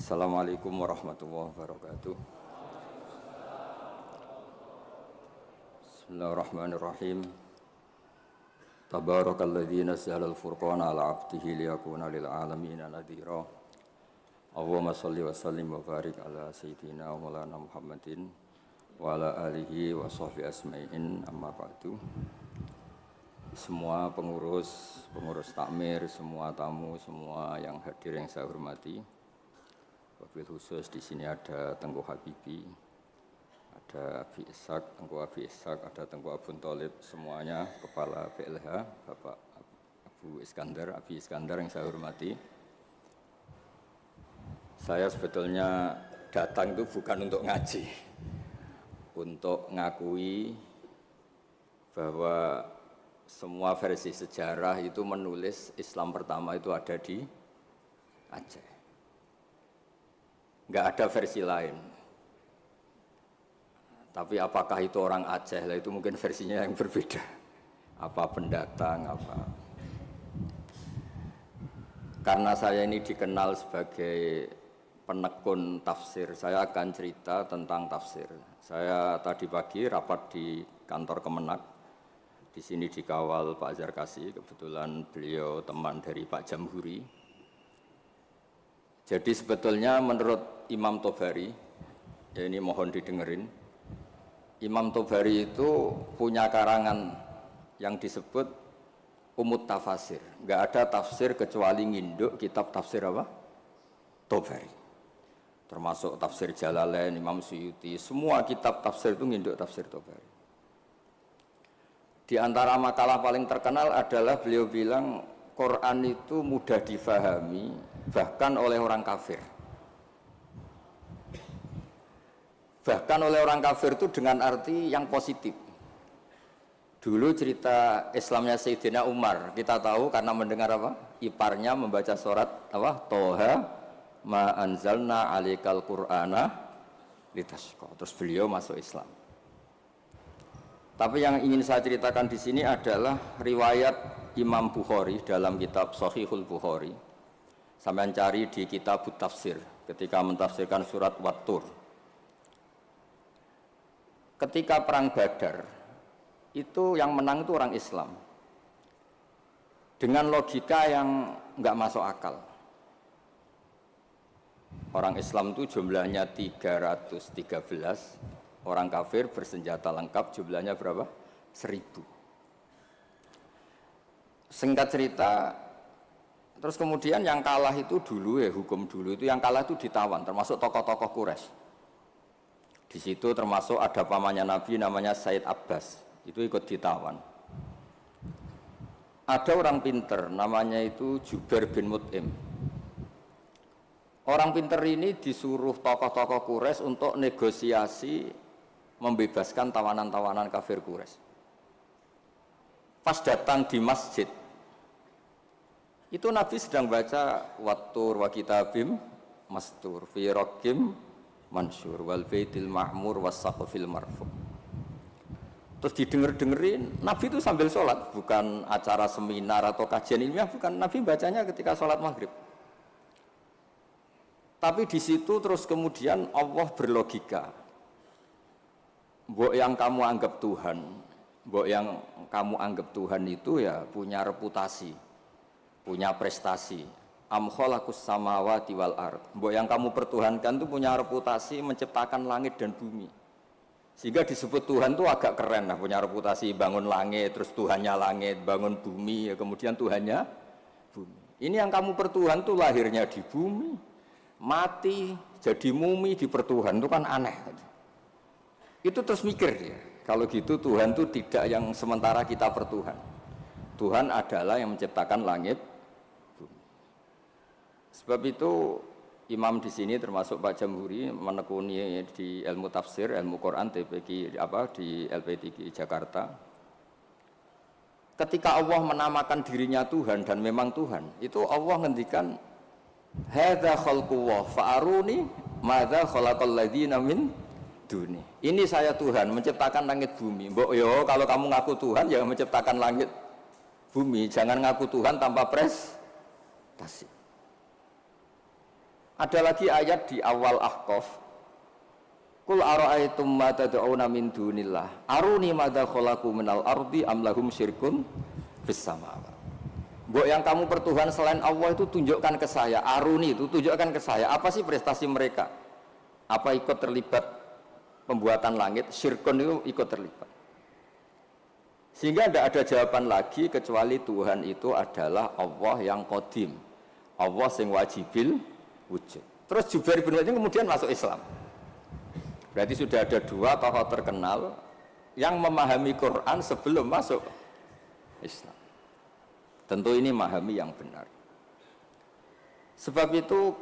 Assalamualaikum warahmatullahi wabarakatuh. Bismillahirrahmanirrahim. Tabarakalladzi nazzala al-furqana ala 'abdihi liyakuna lil 'alamina nadhira. Allahumma shalli wa sallim wa barik ala sayyidina wa maulana Muhammadin wa ala alihi wa sahbihi asma'in, amma ba'du. Semua pengurus takmir, semua tamu, semua yang hadir yang saya hormati. Wabil khusus di sini ada Tengku Habibi, ada Abi Ishaq, Tengku Abi Ishaq, ada Tengku Abun Tholib, semuanya kepala PLH, Bapak Abu Iskandar, Abi Iskandar yang saya hormati. Saya sebetulnya datang itu bukan untuk ngaji, untuk ngakui bahwa semua versi sejarah itu menulis Islam pertama itu ada di Aceh. Enggak ada versi lain. Tapi apakah itu orang Aceh? Lah itu mungkin versinya yang berbeda. Apa pendatang, apa. Karena saya ini dikenal sebagai penekun tafsir, saya akan cerita tentang tafsir. Saya tadi pagi rapat di kantor Kemenak. Di sini dikawal Pak Zarkasi, kebetulan beliau teman dari Pak Jamhuri. Jadi sebetulnya menurut Imam Tobari, ya ini mohon didengerin, Imam Tobari itu punya karangan yang disebut Umut Tafasir. Enggak ada tafsir kecuali nginduk kitab tafsir apa? Tobari. Termasuk tafsir Jalalain, Imam Suyuti, semua kitab tafsir itu nginduk tafsir Tobari. Di antara makalah paling terkenal adalah beliau bilang Quran itu mudah difahami bahkan oleh orang kafir. Bahkan oleh orang kafir itu dengan arti yang positif. Dulu cerita Islamnya Sayyidina Umar, kita tahu karena mendengar apa? Iparnya membaca surat apa? Toha ma anzalna alaikal qur'ana litashqa. Terus beliau masuk Islam. Tapi yang ingin saya ceritakan di sini adalah riwayat Imam Bukhari dalam kitab Shahihul Bukhari. Sampai cari di kitab Tafsir ketika mentafsirkan surat Wat-Tur. Ketika perang Badar, itu yang menang itu orang Islam. Dengan logika yang enggak masuk akal. Orang Islam itu jumlahnya 313, orang kafir bersenjata lengkap jumlahnya berapa? 1000. Singkat cerita, terus kemudian yang kalah itu dulu ya, hukum dulu itu yang kalah itu ditawan, termasuk tokoh-tokoh Quraisy. Di situ termasuk ada pamannya Nabi namanya Said Abbas, itu ikut ditawan. Ada orang pinter namanya itu Jubair bin Mut'im. Orang pinter ini disuruh tokoh-tokoh Quraisy untuk negosiasi membebaskan tawanan-tawanan kafir Quraisy. Pas datang di masjid, itu Nabi sedang baca Wat-Tur wa kitabim mastur fi raqim mansur wal baitil ma'mur was saqfil marfu. Terus didengar-dengerin, Nabi itu sambil sholat, bukan acara seminar atau kajian ilmiah, bukan. Nabi bacanya ketika sholat maghrib. Tapi di situ terus kemudian Allah berlogika. Mbok yang kamu anggap Tuhan, mbok yang kamu anggap Tuhan itu ya punya reputasi, punya prestasi. Am khalaqus samawati wal ard. Mbok yang kamu pertuhankan itu punya reputasi menciptakan langit dan bumi. Sehingga disebut Tuhan itu agak keren lah, punya reputasi bangun langit, terus Tuhannya langit, bangun bumi, ya kemudian Tuhannya bumi. Ini yang kamu pertuhan itu lahirnya di bumi, mati jadi mumi di pertuhan, itu kan aneh. Itu terus mikir dia, kalau gitu Tuhan itu tidak yang sementara kita pertuhan. Tuhan adalah yang menciptakan langit, bumi. Sebab itu Imam di sini termasuk Pak Jamhuri menekuni di ilmu tafsir, ilmu Quran TPQ di LP3 Jakarta. Ketika Allah menamakan dirinya Tuhan dan memang Tuhan, itu Allah ngendikan hadza khalqullah fa'aruni madza khalaqal ladzina min duni. Ini saya Tuhan menciptakan langit bumi. Mbok yo kalau kamu ngaku Tuhan ya menciptakan langit bumi, jangan ngaku Tuhan tanpa prestasi. Ada lagi ayat di awal Ahqaf. Qul ara'aytum ma tad'una min dunillah aruni madza khalaqu minal ardi am lahum syirkun fis samawati. Mbok yang kamu pertuhan selain Allah itu tunjukkan ke saya. Aruni itu tunjukkan ke saya. Apa sih prestasi mereka? Apa ikut terlibat pembuatan langit? Syirkun itu ikut terlibat. Sehingga tidak ada jawaban lagi kecuali Tuhan itu adalah Allah yang qadim. Allah sing wajibil wujud. Terus Jubair bin Mut'im kemudian masuk Islam. Berarti sudah ada dua tokoh terkenal yang memahami Quran sebelum masuk Islam. Tentu ini memahami yang benar. Sebab itu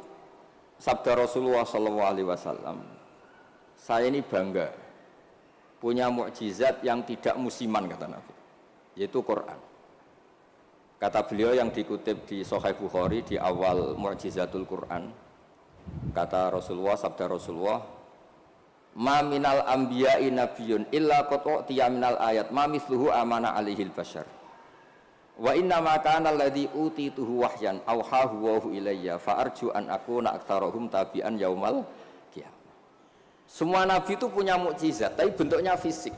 sabda Rasulullah SAW, saya ini bangga punya mukjizat yang tidak musiman, kata Nabi, yaitu Quran. Kata beliau yang dikutip di Sahih Bukhari di awal Mukjizatul Quran, kata Rasulullah, sabda Rasulullah, ma minal anbiya'i nabiyyun illa qad utiya minal ayat ma mithluhu amana alaihil bashar wa inna ma kana alladhi utituhu wahyan awhahu wa ilayya fa arju an akuna aktsarahum tabi'an yaumal qiyamah. Semua nabi itu punya mukjizat tapi bentuknya fisik.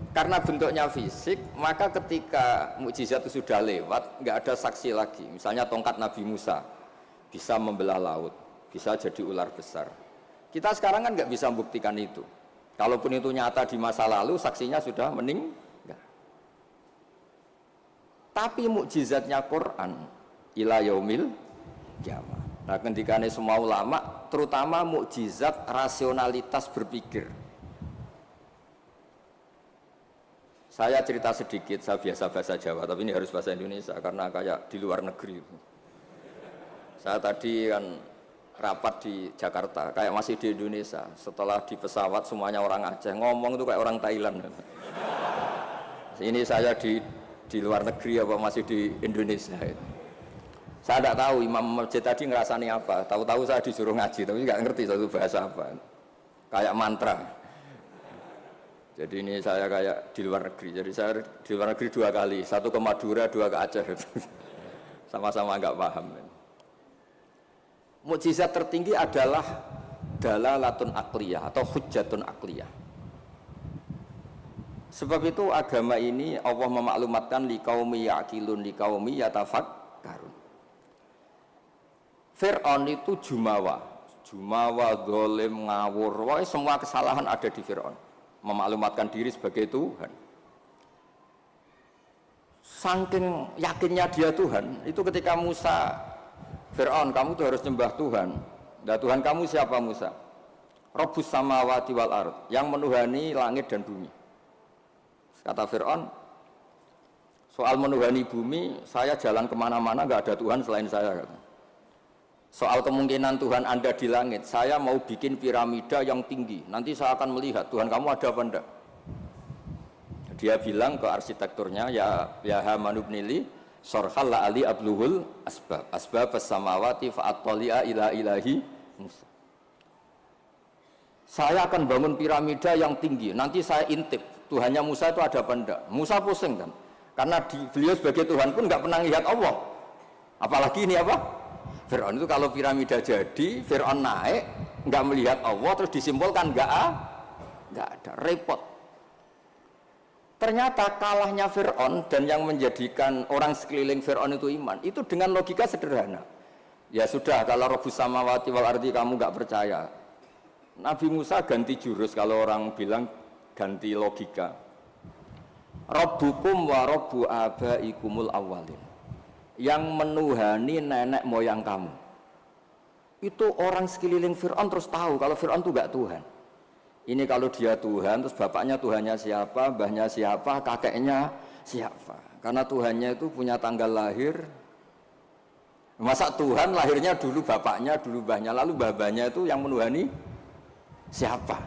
Karena bentuknya fisik, maka ketika mukjizat itu sudah lewat, enggak ada saksi lagi. Misalnya tongkat Nabi Musa bisa membelah laut, bisa jadi ular besar. Kita sekarang kan nggak bisa membuktikan itu. Kalaupun itu nyata di masa lalu, saksinya sudah meninggal. Tapi mukjizatnya Quran ila yaumil qiyamah. Nah, ketika semua ulama, terutama mukjizat rasionalitas berpikir. Saya cerita sedikit, saya biasa bahasa Jawa, tapi ini harus bahasa Indonesia karena kayak di luar negeri. Saya tadi kan rapat di Jakarta, kayak masih di Indonesia. Setelah di pesawat semuanya orang Aceh, ngomong itu kayak orang Thailand. Ini saya di luar negeri apa masih di Indonesia. Saya tidak tahu imam masjid tadi ngerasani apa. Tahu-tahu saya disuruh ngaji, tapi nggak ngerti satu bahasa apa. Kayak mantra. Jadi ini saya kayak di luar negeri. Jadi saya di luar negeri 2 kali, 1 ke Madura, 2 ke Aceh. Sama-sama nggak paham. Mukjizat tertinggi adalah dalalatun akliyah atau hujjatun akliyah. Sebab itu agama ini Allah memaklumatkan liqaumi yaqilun liqaumi yatafakkarun. Fir'aun itu jumawa, zalim, ngawur, wah, semua kesalahan ada di Fir'aun. Memaklumatkan diri sebagai Tuhan. Saking yakinnya dia Tuhan, itu ketika Musa, Fir'aun, kamu tuh harus nyembah Tuhan. Nah, Tuhan kamu siapa Musa? Rabbus samawati wal ard, yang menuhani langit dan bumi. Kata Fir'aun, soal menuhani bumi, saya jalan kemana-mana nggak ada Tuhan selain saya. Soal kemungkinan Tuhan Anda di langit, saya mau bikin piramida yang tinggi. Nanti saya akan melihat Tuhan kamu ada apa enggak. Dia bilang ke arsitekturnya, ya Haman ibnili sorhal la ali abluhul asbab as-samawati fa'attali'a ila ilahi Musa. Saya akan bangun piramida yang tinggi, nanti saya intip Tuhannya Musa itu ada apa enggak. Musa pusing kan, karena beliau sebagai Tuhan pun nggak pernah lihat Allah, apalagi ini apa Fir'aun. Itu kalau piramida jadi, Fir'aun naik nggak melihat Allah, terus disimpulkan nggak ada, repot. Ternyata kalahnya Fir'aun dan yang menjadikan orang sekeliling Fir'aun itu iman, itu dengan logika sederhana. Ya sudah, kalau Rabbus samawati wal ardi kamu nggak percaya, Nabi Musa ganti jurus. Kalau orang bilang ganti logika, Rabbukum wa Rabbu abaikumul awwalin, yang menuhani nenek moyang kamu. Itu orang sekeliling Fir'aun terus tahu kalau Fir'aun itu nggak Tuhan. Ini kalau dia Tuhan, terus bapaknya Tuhannya siapa, mbahnya siapa, kakeknya siapa. Karena Tuhannya itu punya tanggal lahir. Masa Tuhan lahirnya dulu bapaknya, dulu mbahnya, lalu mbahnya itu yang menuhani siapa?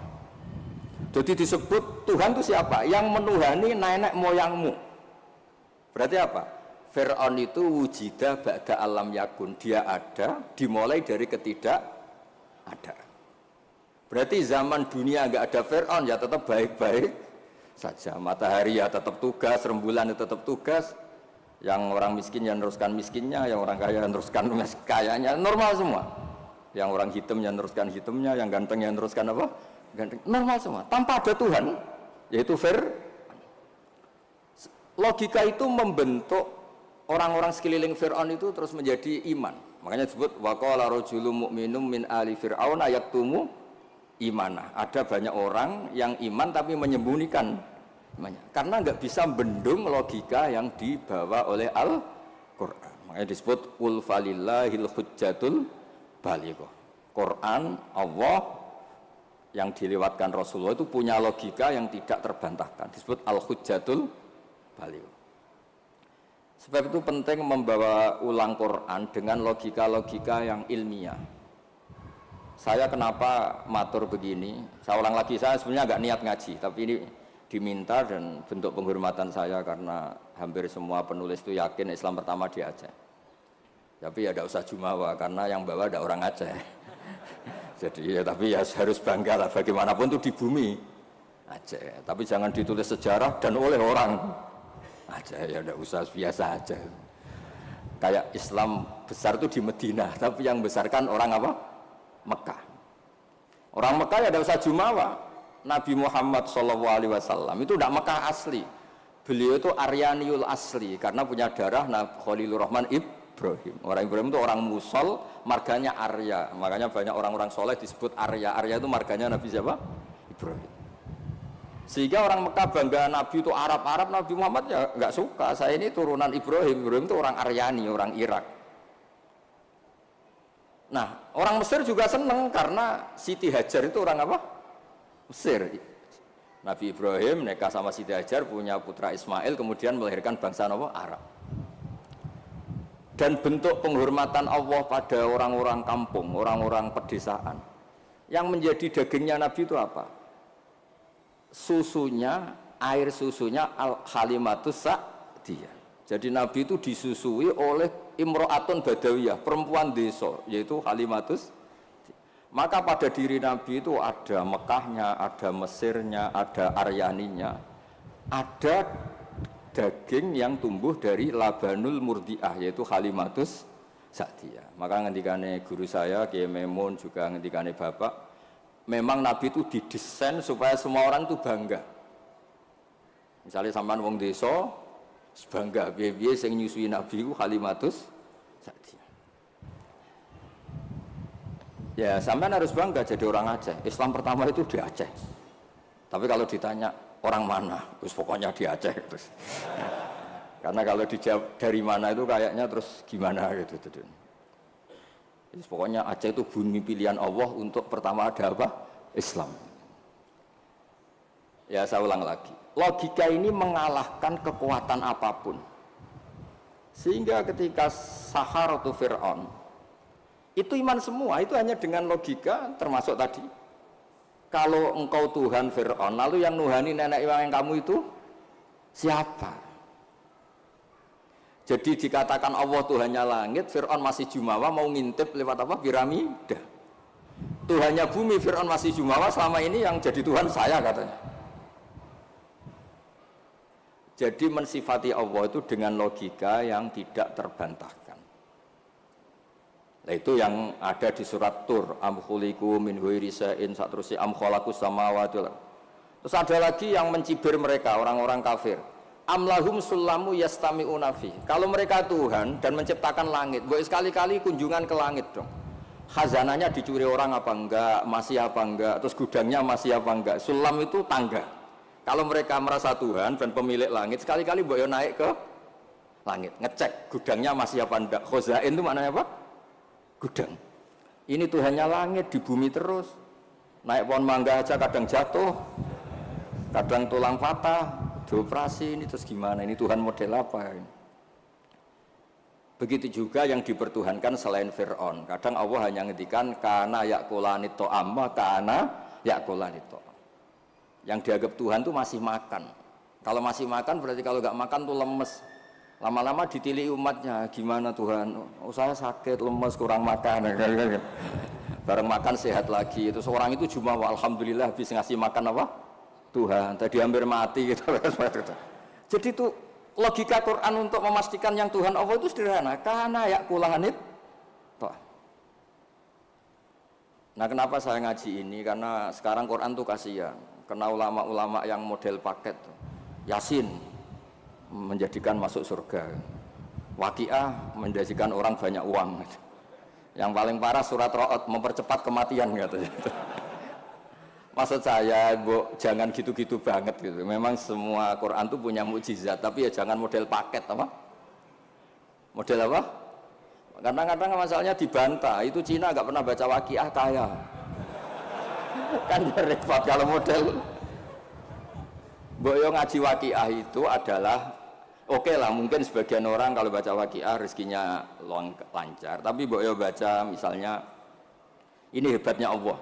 Jadi disebut Tuhan itu siapa? Yang menuhani nenek moyangmu. Berarti apa? Fir'aun itu wujida ba'da alam yakun. Dia ada, dimulai dari ketidak ada. Berarti zaman dunia nggak ada Fir'aun ya tetap baik-baik saja. Matahari ya tetap tugas, rembulan ya tetap tugas. Yang orang miskin ya neruskan miskinnya, yang orang kaya neruskan kayanya, normal semua. Yang orang hitam ya neruskan hitamnya, yang ganteng ya neruskan apa? Ganteng. Normal semua, tanpa ada Tuhan, yaitu fair. Logika itu membentuk orang-orang sekeliling Fir'aun itu terus menjadi iman. Makanya disebut waqala rajulun mu'minun min ali fir'aun yaktumu imanah. Ada banyak orang yang iman tapi menyembunyikan imannya, karena nggak bisa bendung logika yang dibawa oleh Al-Quran. Makanya disebut qul falillahil hujjatul balighah. Quran Allah yang dilewatkan Rasulullah itu punya logika yang tidak terbantahkan, disebut al-hujjatul balighah. Sebab itu penting membawa ulang Quran dengan logika-logika yang ilmiah. Saya kenapa matur begini, saya ulang lagi, saya sebenarnya nggak niat ngaji, tapi ini diminta dan bentuk penghormatan saya karena hampir semua penulis itu yakin Islam pertama di Aceh. Tapi ya tidak usah jumawa karena yang bawa ada orang Aceh. Jadi ya tapi ya harus bangga lah, bagaimanapun itu di bumi Aceh. Tapi jangan ditulis sejarah dan oleh orang Aceh, ya tidak usah, biasa aja. Kayak Islam besar itu di Madinah, tapi yang besarkan orang apa? Mekah. Orang Mekah ya tidak usah jumawa. Nabi Muhammad SAW itu tidak Mekah asli. Beliau itu Aryaniul asli karena punya darah Khalilur Rahman Ibrahim. Orang Ibrahim itu orang Musol, marganya Arya. Makanya banyak orang-orang soleh disebut Arya. Arya itu marganya Nabi siapa? Ibrahim. Sehingga orang Mekah bangga Nabi itu Arab-Arab, Nabi Muhammad ya nggak suka. Saya ini turunan Ibrahim. Ibrahim itu orang Aryani, orang Irak. Nah, orang Mesir juga seneng karena Siti Hajar itu orang apa? Mesir. Nabi Ibrahim nikah sama Siti Hajar, punya putra Ismail, kemudian melahirkan bangsa Arab. Dan bentuk penghormatan Allah pada orang-orang kampung, orang-orang pedesaan, yang menjadi dagingnya Nabi itu apa? Susunya, air susunya al-halimatus sa'diyah. Jadi Nabi itu disusui oleh imro'atun badawiyah, perempuan desa, yaitu halimatus. Maka pada diri Nabi itu ada Mekahnya, ada Mesirnya, ada Aryaninya, ada daging yang tumbuh dari labanul murdiah, yaitu halimatus sa'diyah. Maka ngendikane guru saya Kiai Memun, juga ngendikane Bapak, memang Nabi itu didesain supaya semua orang itu bangga. Misalnya sampean wong desa bangga piye-piye sing nyusui Nabi ku halimatus sa'diyah. Ya, sampean harus bangga jadi orang Aceh. Islam pertama itu di Aceh. Tapi kalau ditanya orang mana, terus pokoknya di Aceh terus. Karena kalau dijawab dari mana itu kayaknya terus gimana gitu. Terus pokoknya Aceh itu bumi pilihan Allah untuk pertama ada apa? Islam. Ya, saya ulang lagi. Logika ini mengalahkan kekuatan apapun. Sehingga ketika Saharatu Fir'aun itu iman semua, itu hanya dengan logika, termasuk tadi kalau engkau Tuhan Fir'aun, lalu yang nuhani nenek yang kamu itu siapa? Jadi dikatakan Allah Tuhannya langit, Fir'aun masih jumawa, mau ngintip lewat apa? Piramida. Tuhannya bumi, Fir'aun masih jumawa, selama ini yang jadi Tuhan saya katanya. Jadi mensifati Allah itu dengan logika yang tidak terbantahkan. Nah, itu yang ada di surat Tur, am khuliqu min ghairi shay'in, saterusé am khalaqus samawati wal. Terus ada lagi yang mencibir mereka, orang-orang kafir. Am lahum sulamu yastami'una fi. Kalau mereka Tuhan dan menciptakan langit, boleh sekali-kali kunjungan ke langit dong. Khazanahnya dicuri orang apa enggak, masih apa enggak, terus gudangnya masih apa enggak. Sulam itu tangga. Kalau mereka merasa Tuhan dan pemilik langit, sekali-kali boleh naik ke langit, ngecek gudangnya masih apa enggak. Khazain itu maknanya apa? Gudang. Ini Tuhannya langit, di bumi terus. Naik pohon mangga aja kadang jatuh, kadang tulang patah, dioperasi, ini terus gimana? Ini Tuhan model apa? Begitu juga yang dipertuhankan selain Fir'aun. Kadang Allah hanya ngendikan kana yakulani to'am, kana yakulani to'am. Yang dianggap Tuhan itu masih makan. Kalau masih makan berarti kalau nggak makan tuh lemes. Lama-lama ditili umatnya, gimana Tuhan? Oh, saya sakit, lemes, kurang makan. Bareng makan sehat lagi. Terus orang itu jumawa, alhamdulillah habis ngasih makan apa? Tuhan. Tadi hampir mati gitu. Jadi itu Logika Quran untuk memastikan yang Tuhan Allah itu sederhana. Karena ya kulanganit. Nah kenapa saya ngaji ini? Karena sekarang Quran tuh kasihan. Karena ulama-ulama yang model paket. Yasin menjadikan masuk surga. Waqiah menjadikan orang banyak uang. Yang paling parah surat Ra'd mempercepat kematian katanya. Maksud saya, jangan gitu-gitu banget gitu. Memang semua Quran itu punya mukjizat, tapi ya jangan model paket apa? Model apa? Kadang-kadang masalahnya dibantah. Itu Cina nggak pernah baca Waqiah kaya. Kan repot kalau model. Boyo ngaji Waqiah itu adalah oke lah, mungkin sebagian orang kalau baca Waqiah rezekinya lancar. Tapi boyo baca misalnya ini hebatnya Allah.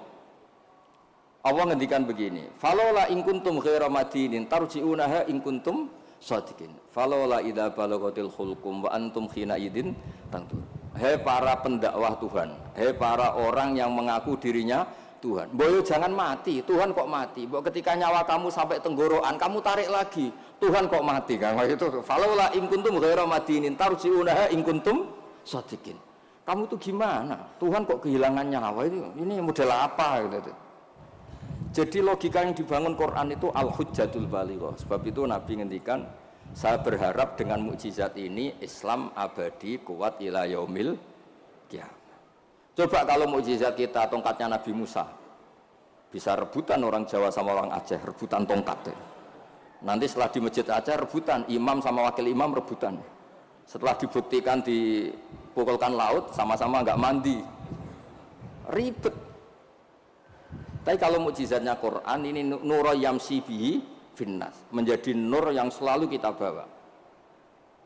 Allah ngendikan begini, falola in kuntum ghaira madinin tarji'unaha in kuntum shadiqin. Falola idza balaghatil khulqum wa antum khina idin tantur. Hei para pendakwah Tuhan, hei para orang yang mengaku dirinya Tuhan. Boyo jangan mati, Tuhan kok mati. Boyo ketika nyawa kamu sampai tenggorokan, kamu tarik lagi, Tuhan kok mati kan? Itu falola in kuntum ghaira madinin tarji'unaha in kuntum shadiqin. Kamu tuh gimana? Tuhan kok kehilangan nyawa itu? Ini model apa gitu. Jadi logika yang dibangun Quran itu al-hujjatul balighah. Sebab itu Nabi ngendikan, saya berharap dengan mukjizat ini Islam abadi kuat ila yaumil qiyamah. Coba kalau mukjizat kita tongkatnya Nabi Musa, bisa rebutan orang Jawa sama orang Aceh, rebutan tongkat. Nanti setelah di masjid Aceh rebutan, imam sama wakil imam rebutan. Setelah dibuktikan dipukulkan laut, sama-sama nggak mandi, ribet. Tapi kalau mukjizatnya Quran ini nur yamsi bihi finnas, menjadi nur yang selalu kita bawa.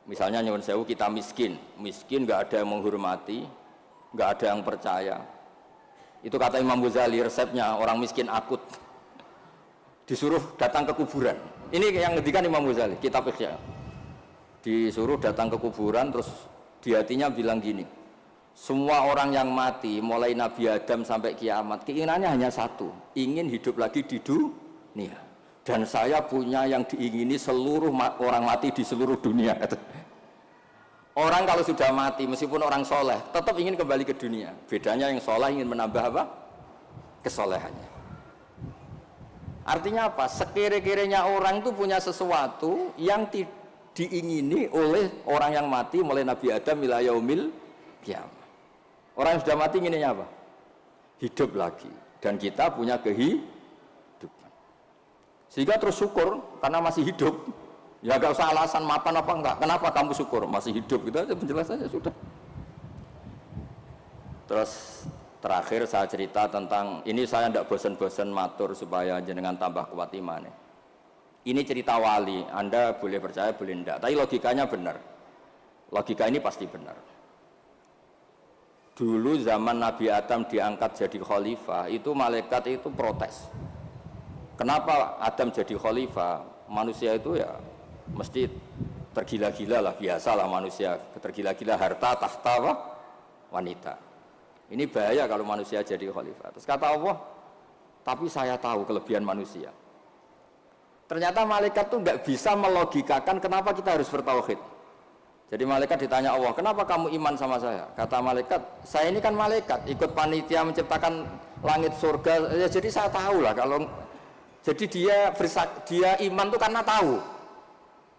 Misalnya nyuwun sewu kita miskin nggak ada yang menghormati, nggak ada yang percaya. Itu kata Imam Ghazali resepnya orang miskin akut, disuruh datang ke kuburan. Ini yang ngendikan Imam Ghazali, kitab Ihya. Disuruh datang ke kuburan, terus di hatinya bilang gini, semua orang yang mati mulai Nabi Adam sampai kiamat keinginannya hanya satu, ingin hidup lagi di dunia. Dan saya punya yang diingini seluruh orang mati di seluruh dunia. Orang kalau sudah mati meskipun orang soleh tetap ingin kembali ke dunia. Bedanya yang soleh ingin menambah apa? Kesolehannya. Artinya apa? Sekire-kirenya orang itu punya sesuatu yang diingini oleh orang yang mati mulai Nabi Adam ila yaumil qiyamah. Orang yang sudah mati inginnya apa? Hidup lagi. Dan kita punya kehidupan. Sehingga terus syukur karena masih hidup. Ya gak usah alasan mapan apa enggak. Kenapa kamu syukur? Masih hidup. Itu aja penjelasannya sudah. Terus terakhir saya cerita tentang, ini saya tidak bosan-bosan matur supaya jenengan tambah kuat imannya. Ini cerita wali. Anda boleh percaya, boleh enggak. Tapi logikanya benar. Logika ini pasti benar. Dulu zaman Nabi Adam diangkat jadi khalifah, itu malaikat itu protes. Kenapa Adam jadi khalifah? Manusia itu ya mesti tergila-gila lah, biasalah manusia tergila-gila harta, tahta, wanita. Ini bahaya kalau manusia jadi khalifah. Terus kata Allah, tapi saya tahu kelebihan manusia. Ternyata malaikat tuh nggak bisa melogikakan kenapa kita harus bertauhid. Jadi malaikat ditanya Allah, kenapa kamu iman sama saya? Kata malaikat, saya ini kan malaikat, ikut panitia menciptakan langit surga. Ya, jadi saya tahu lah kalau, jadi dia iman tuh karena tahu.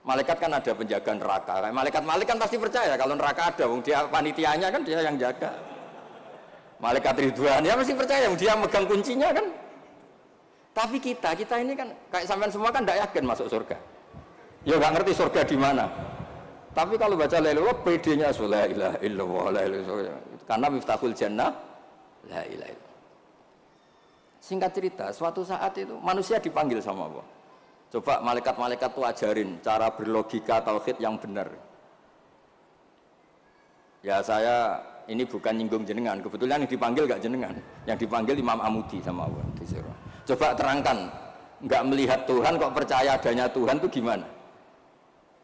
Malaikat kan ada penjaga neraka. Malaikat kan pasti percaya kalau neraka ada, dia panitianya kan dia yang jaga. Malaikat Ridwan ya pasti percaya, dia megang kuncinya kan. Tapi kita ini kan kayak sampean semua kan tidak yakin masuk surga. Ya nggak ngerti surga di mana. Tapi kalau baca la ilaha PD-nya la ilaha illallah, la ilaha illallah. Karena miftahul jannah la ilaha illallah. Singkat cerita, suatu saat itu manusia dipanggil sama Allah. Coba malaikat-malaikat itu ajarin cara berlogika tauhid yang benar. Ya saya ini bukan nyinggung jenengan, kebetulan yang dipanggil gak jenengan. Yang dipanggil Imam Amudi sama Allah. Coba terangkan, nggak melihat Tuhan kok percaya adanya Tuhan itu gimana?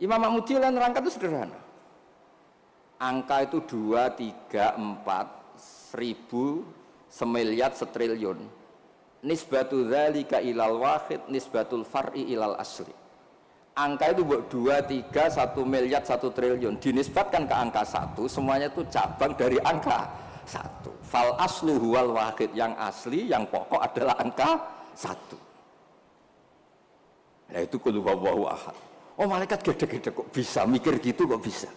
Imam Mahmudi yang nerangkan itu sederhana. Angka itu 2, 3, 4, 1000, semiliar, setriliun. Nisbatu dzalika ilal wahid, nisbatul far'i ilal asli. Angka itu buat 2, 3, 1 miliar, 1 triliun dinisbatkan ke angka 1, semuanya itu cabang dari angka 1. Fal aslu huwal wahid, yang asli, yang pokok adalah angka 1. Nah itu qul huwallahu ahad. Oh malaikat gede-gede kok bisa mikir gitu, kok bisa.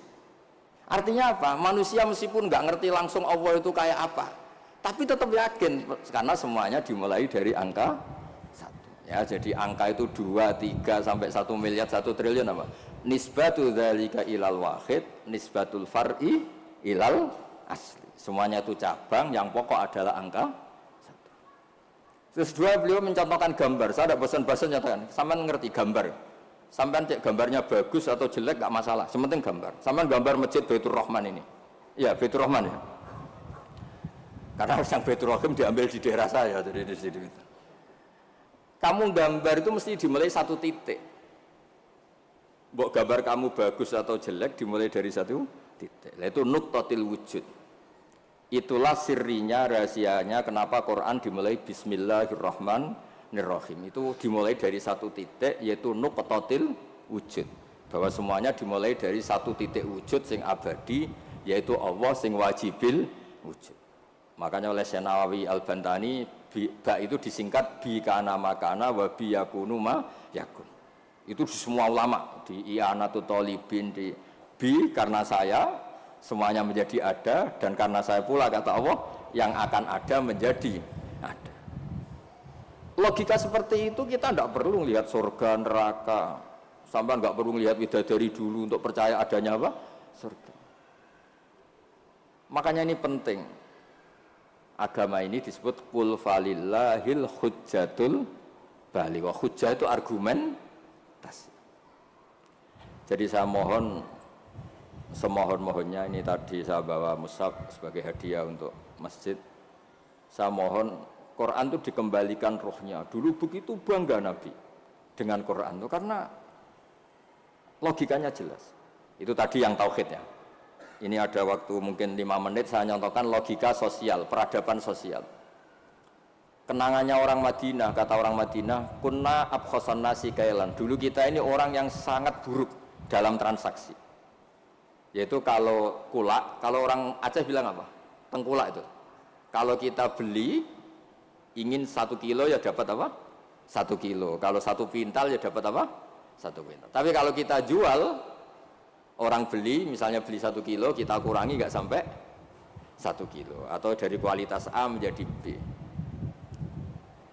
Artinya apa? Manusia meskipun nggak ngerti langsung Allah itu kayak apa, tapi tetap yakin karena semuanya dimulai dari angka 1. Ya, jadi angka itu 2, 3 sampai 1 miliar, 1 triliun apa? Nisbatu dzalika ilal wahid, nisbatul far'i ilal asli. Semuanya itu cabang, yang pokok adalah angka 1. Terus dua, beliau mencontohkan gambar. Saya tidak bosan-bosan nyatakan, sampean ngerti gambar. Sampean cek gambarnya bagus atau jelek gak masalah, sementing gambar. Sampean gambar masjid Baitur Rahman ini. Iya, Baitur Rahman ya. Karena yang Baitur Rahim diambil di daerah saya, jadi di sini. Kamu gambar itu mesti dimulai 1 titik. Mbok gambar kamu bagus atau jelek dimulai dari 1 titik. Itu nuqtatil wujud. Itulah sirrinya, rahasianya kenapa Quran dimulai Bismillahirrahmanirrahim. Itu dimulai dari 1 titik, yaitu nuqtatil wujud. Bahwa semuanya dimulai dari 1 titik wujud sing abadi, yaitu Allah sing wajibil wujud. Makanya oleh Syekh Nawawi Al-Bantani, ba itu disingkat bi kana makana wa bi yakunu ma yakun. Itu di semua ulama, di I'anatul Thalibin, di bi karena saya semuanya menjadi ada, dan karena saya pula kata Allah yang akan ada menjadi ada. Logika seperti itu kita tidak perlu lihat surga neraka, sampai nggak perlu lihat bidadari dulu untuk percaya adanya apa? Surga. Makanya ini penting. Agama ini disebut qul falillahil hujjatul baligh. Hujjah itu argumentasi. Jadi saya mohon semohon-mohonnya, ini tadi saya bawa mushaf sebagai hadiah untuk masjid. Saya mohon Quran itu dikembalikan rohnya. Dulu begitu bangga Nabi dengan Quran itu karena logikanya jelas. Itu tadi yang tauhidnya. Ini ada waktu mungkin 5 menit saya nyontohkan logika sosial, peradaban sosial. Kenangannya orang Madinah, kata orang Madinah, kunna abkhosan nasi kailan. Dulu kita ini orang yang sangat buruk dalam transaksi. Yaitu kalau kulak, kalau orang Aceh bilang apa? Tengkulak itu. Kalau kita beli, ingin 1 kilo ya dapat apa? 1 kilo. Kalau 1 pintal ya dapat apa? 1 pintal. Tapi kalau kita jual, orang beli, misalnya beli 1 kilo, kita kurangi nggak sampai 1 kilo. Atau dari kualitas A menjadi B.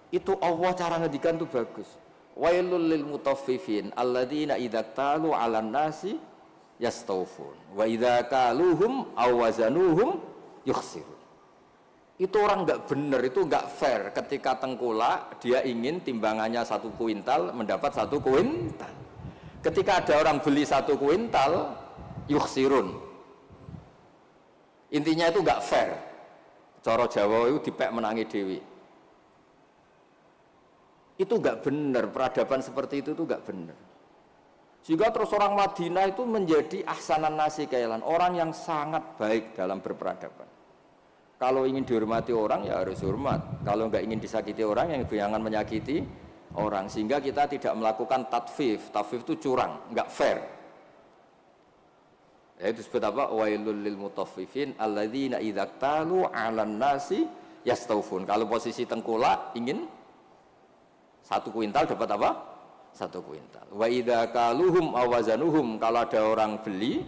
Itu Allah cara ngedikan itu bagus. Wailul lil mutaffifin alladzina idza talu 'alan nasi yastawfun wa idza kaluhum aw wazanuhum yukhsirun. Itu orang nggak benar, itu nggak fair ketika tengkulak dia ingin timbangannya 1 kuintal mendapat 1 kuintal. Ketika ada orang beli 1 kuintal, yukhsirun. Intinya itu nggak fair. Cara Jawa itu dipek menangi dewi. Itu nggak benar, peradaban seperti itu tuh nggak benar. Sehingga terus orang Madinah itu menjadi ahsanan nasi kailan, orang yang sangat baik dalam berperadaban. Kalau ingin dihormati orang ya harus hormat. Kalau nggak ingin disakiti orang, yang jangan menyakiti orang, sehingga kita tidak melakukan tatfif. Tatfif itu curang, nggak fair. Ya, itu disebut apa? Wailul lil mutaffifin alladzina idza talu 'alan nasi yastawfun. Kalau posisi tengkulak ingin 1 kuintal dapat apa? 1 kuintal. Wa idza kaluhum aw wazanuhum, kalau ada orang beli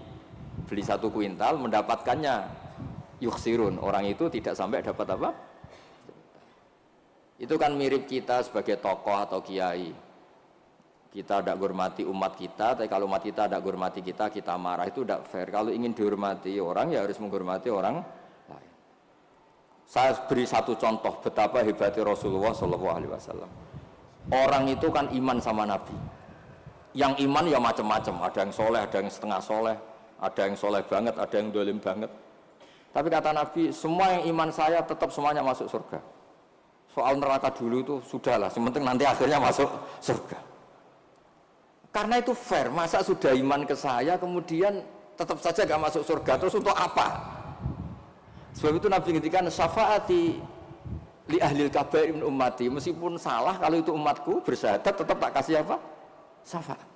1 kuintal mendapatkannya yukhsirun. Orang itu tidak sampai dapat apa? Itu kan mirip kita sebagai tokoh atau kiai. Kita tidak hormati umat kita, tapi kalau umat kita tidak hormati kita, kita marah. Itu tidak fair. Kalau ingin dihormati orang, ya harus menghormati orang lain. Saya beri 1 contoh betapa hebatnya Rasulullah SAW. Orang itu kan iman sama Nabi. Yang iman ya macam-macam. Ada yang soleh, ada yang setengah soleh, ada yang soleh banget, ada yang dolim banget. Tapi kata Nabi, semua yang iman saya tetap semuanya masuk surga. Soal neraka dulu itu sudahlah, sementing nanti akhirnya masuk surga. Karena itu fair, masa sudah iman ke saya kemudian tetap saja gak masuk surga, terus untuk apa? Sebab itu Nabi ngintikan syafaati li ahlil kabair min ummati, meskipun salah kalau itu umatku bersyahadat tetap tak kasih apa? Syafaat.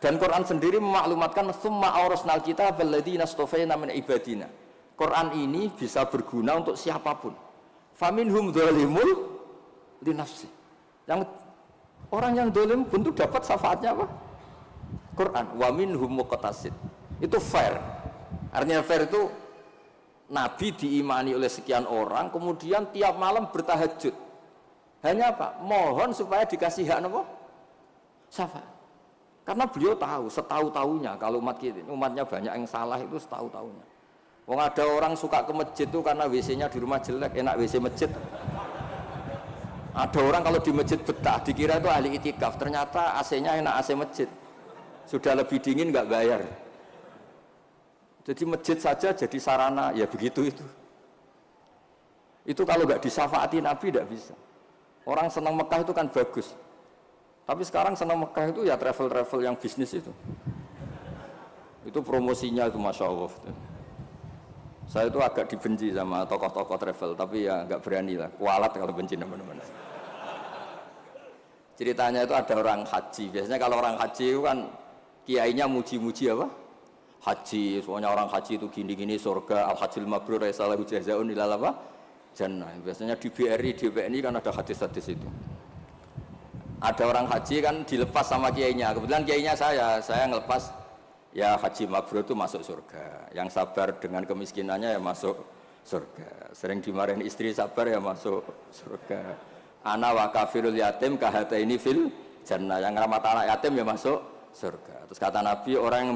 Dan Quran sendiri memaklumatkan summa awrasnal kitabal ladzina istafaina min ibadina. Quran ini bisa berguna untuk siapapun. Faminhum dzalimun li nafsi. Yang orang yang zalim pun tuh dapat syafaatnya apa? Quran. Wa minhum muqtasid. Itu fair. Artinya fair itu Nabi diimani oleh sekian orang, kemudian tiap malam bertahajud. Hanya apa? Mohon supaya dikasih hak apa? Syafaat. Karena beliau tahu, setahu-tahunya kalau umatnya banyak yang salah itu setahu-tahunya. Wong ada orang suka ke masjid itu karena WC-nya di rumah jelek, enak WC masjid. Ada orang kalau di masjid betah, dikira itu ahli itikaf, ternyata AC-nya enak AC masjid. Sudah lebih dingin nggak bayar. Jadi masjid saja jadi sarana, ya begitu itu. Itu kalau nggak disyafaati Nabi tidak bisa. Orang senang Mekah itu kan bagus. Tapi sekarang senang Mekah itu ya travel-travel yang bisnis itu. Itu promosinya itu Masya Allah. Saya itu agak dibenci sama tokoh-tokoh travel, tapi ya nggak berani lah. Kualat kalau benci teman-teman. Ceritanya itu ada orang haji. Biasanya kalau orang haji itu kan kiainya muji-muji apa? Haji, soalnya orang haji itu gini-gini surga, al-hajjul mabrur salahu jazaa'un ilal apa? Jannah. Biasanya di BRI, di BNI kan ada hadis-hadis itu. Ada orang haji kan dilepas sama kiainya. Kebetulan kiainya saya ngelepas ya haji mabrur itu masuk surga. Yang sabar dengan kemiskinannya ya masuk surga. Sering dimarahin istri sabar ya masuk surga. Ana wa kafirul yatim kahataini fil jannah. Yang ramah anak yatim ya masuk surga. Terus kata Nabi, orang yang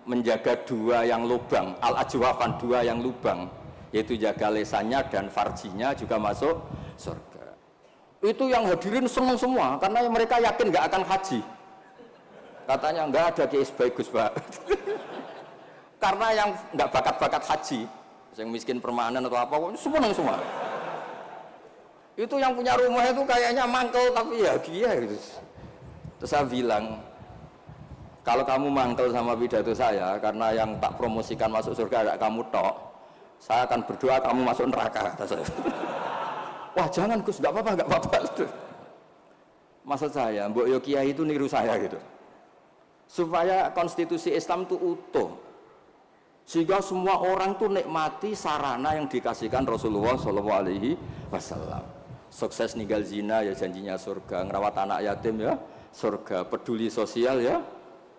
menjaga dua yang lubang, al-ajwafan, dua yang lubang, yaitu jaga lesannya dan farjinya juga masuk surga. Itu yang hadirin senang semua karena mereka yakin nggak akan haji. Katanya nggak ada kiai bagus Pak. Karena yang nggak bakat-bakat haji, yang miskin permanen atau apa, senang semua. Itu yang punya rumah itu kayaknya mangkel tapi ya dia gitu. Terus saya bilang, kalau kamu mangkel sama pidato saya karena yang tak promosikan masuk surga ada kamu tok, saya akan berdoa kamu masuk neraka, kata saya. Wah jangan Gus, nggak apa-apa. Maksud saya, Mbok Yo Kiai itu niru saya gitu. Supaya konstitusi Islam itu utuh. Sehingga semua orang tuh nikmati sarana yang dikasihkan Rasulullah SAW. Sukses ninggal zina ya janjinya surga, ngerawat anak yatim ya surga, peduli sosial ya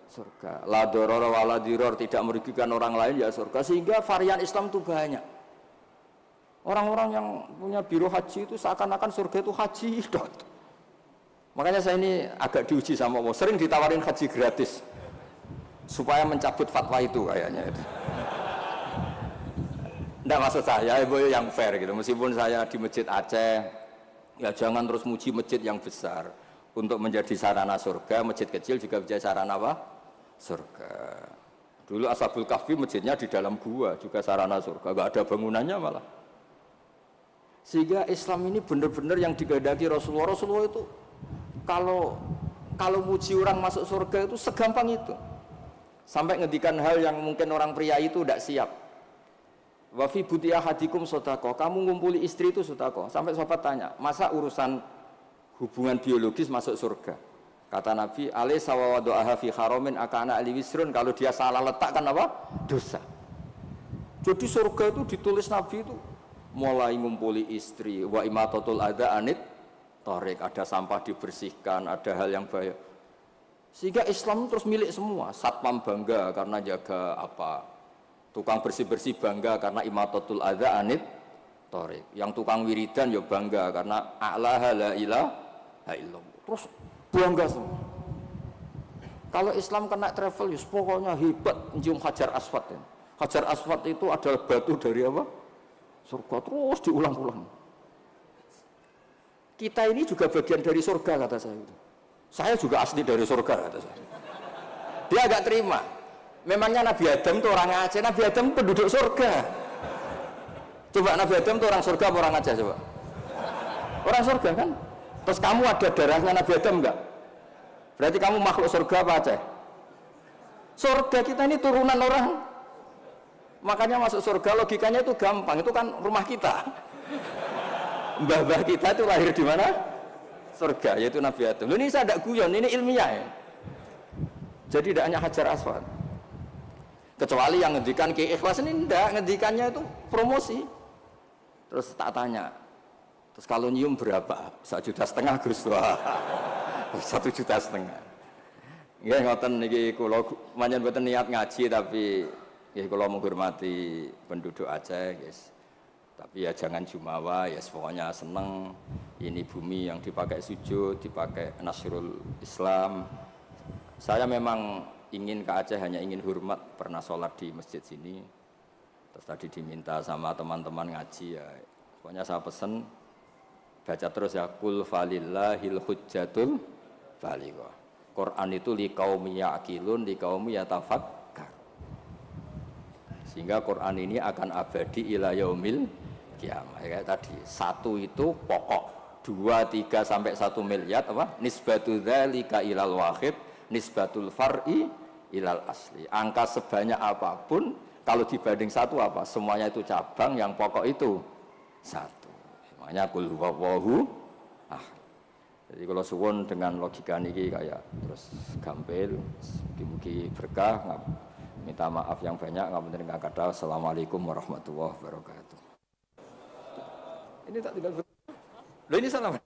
surga, la doror wala diror, tidak merugikan orang lain ya surga. Sehingga varian Islam itu banyak. Orang-orang yang punya biro haji itu seakan-akan surga itu haji. Makanya saya ini agak diuji sama Allah, sering ditawarin haji gratis supaya mencabut fatwa itu kayaknya itu. Nggak, maksud saya ibu yang fair gitu. Meskipun saya di masjid Aceh, ya jangan terus muji masjid yang besar. Untuk menjadi sarana surga, masjid kecil juga menjadi sarana apa? Surga. Dulu Ashabul Kahfi masjidnya di dalam gua juga sarana surga, nggak ada bangunannya malah. Sehingga Islam ini benar-benar yang dikehendaki Rasulullah. Rasulullah itu kalau muji orang masuk surga itu segampang itu. Sampai ngedikan hal yang mungkin orang pria itu tidak siap. Wa fi buti ahadikum sedekah. Kamu ngumpuli istri itu sedekah. Sampai sahabat tanya, masa urusan hubungan biologis masuk surga? Kata Nabi, alaysa wa wada'aha fi haramin akana ali wisrun. Kalau dia salah letakkan apa? Dosa. Jadi surga itu ditulis Nabi itu mulai ngumpuli istri, wa imatatul adza anit tarik, ada sampah dibersihkan, ada hal yang bahaya. Sehingga Islam terus milik semua. Satpam bangga karena jaga apa, tukang bersih-bersih bangga karena imatatul adza anit tarik, yang tukang wiridan ya bangga karena a'laha la ilaha illallah. Terus bangga semua. Kalau Islam kena travel, ya pokoknya hebat mencium Hajar Aswad ya. Hajar Aswad itu adalah batu dari apa? Surga, terus diulang-ulang. Kita ini juga bagian dari surga, kata saya. Saya juga asli dari surga, kata saya. Dia agak terima. Memangnya Nabi Adam itu orang Aceh, Nabi Adam penduduk surga. Coba Nabi Adam itu orang surga apa orang Aceh coba? Orang surga kan? Terus kamu ada darahnya Nabi Adam enggak? Berarti kamu makhluk surga apa Aceh? Surga kita ini turunan orang. Makanya masuk surga logikanya itu gampang, itu kan rumah kita. Mbah-mbah kita itu lahir di mana? Surga, yaitu Nabi Adam. Ini saya tidak guyon, ini ilmiah ya. Jadi tidak hanya Hajar Aswad. Kecuali yang ngendikan Ki Ikhlas ini enggak, ngendikannya itu promosi. Terus tak tanya, terus kalau nyium berapa? 1,5 juta Gus. Wah, 1,5 juta. Nggih ngoten niki kula pancen mboten niat ngaji tapi nggih kula menghormati penduduk Aceh, guys. Tapi ya jangan jumawa, ya pokoknya seneng ini bumi yang dipakai sujud, dipakai nasrul Islam. Saya memang ingin ke Aceh hanya ingin hormat, pernah sholat di masjid sini. Terus tadi diminta sama teman-teman ngaji ya. Pokoknya saya pesen baca terus ya kul falillahil hujjatul balighah. Quran itu liqaumi ya'qilun, liqaumi yatafakkar. Sehingga Quran ini akan abadi ila yaumil kiamah. Kayak tadi, 1 itu pokok, 2, 3 sampai 1 miliar apa? Nisbatu dzalika ilal wahid, nisbatul far'i ilal asli. Angka sebanyak apapun kalau dibanding 1 apa? Semuanya itu cabang, yang pokok itu 1. Makanya qul huwallahu ahad. Jadi kalau suwun dengan logika niki kayak terus gampil, mugi-mugi berkah, minta maaf yang banyak, ngapunten ingkang kathah. Assalamualaikum warahmatullahi wabarakatuh. Ini tak tinggal. Loh ini salah.